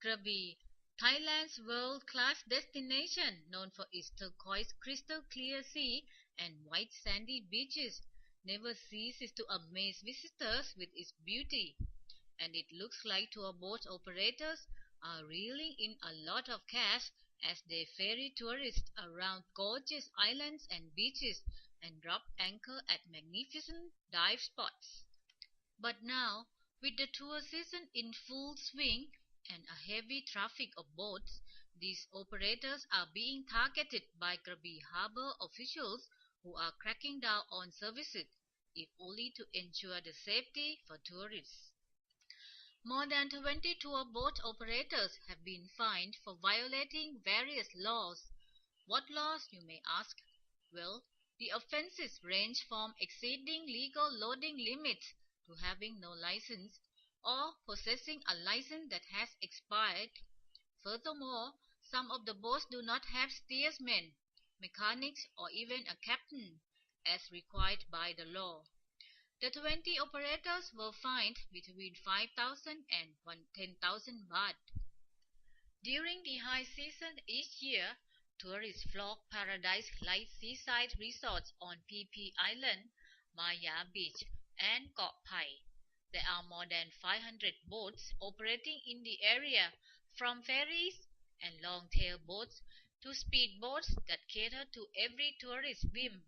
Krabi, Thailand's world-class destination known for its turquoise crystal clear sea and white sandy beaches, never ceases to amaze visitors with its beauty. And it looks like tour boat operators are reeling in a lot of cash as they ferry tourists around gorgeous islands and beaches and drop anchor at magnificent dive spots. But now, with the tour season in full swing and a heavy traffic of boats, these operators are being targeted by Krabi harbor officials who are cracking down on services, if only to ensure the safety for tourists. More than 20 tour boat operators have been fined for violating various laws. What laws, you may ask? Well, the offenses range from exceeding legal loading limits to having no license or possessing a license that has expired. Furthermore, some of the boats do not have steersmen, mechanics, or even a captain, as required by the law. The 20 operators were fined between 5,000 and 10,000 baht. During the high season each year, tourists flock paradise-like seaside resorts on Phi Phi Island, Maya Beach, and Koh Pai. There are more than 500 boats operating in the area, from ferries and long-tail boats to speedboats that cater to every tourist whim.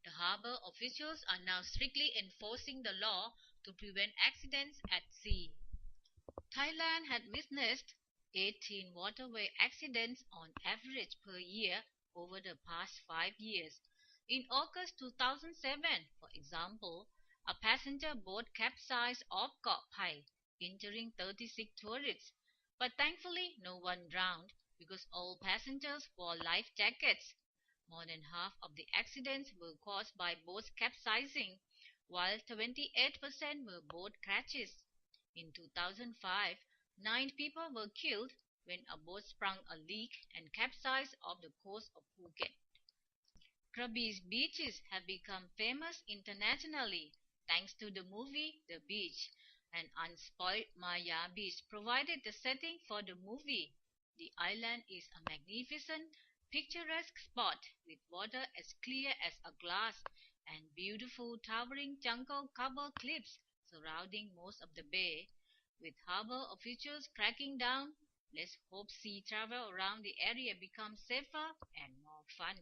The harbor officials are now strictly enforcing the law to prevent accidents at sea. Thailand had witnessed 18 waterway accidents on average per year over the past 5 years. In August 2007, for example, a passenger boat capsized off Koh Pai, injuring 36 tourists. But thankfully, no one drowned because all passengers wore life jackets. More than half of the accidents were caused by boats capsizing, while 28% were boat crashes. In 2005, 9 people were killed when a boat sprung a leak and capsized off the coast of Phuket. Krabi's beaches have become famous internationally thanks to the movie The Beach, and unspoiled Maya Beach provided the setting for the movie. The island is a magnificent, picturesque spot with water as clear as a glass and beautiful towering jungle-covered cliffs surrounding most of the bay. With harbor officials cracking down, let's hope sea travel around the area becomes safer and more fun.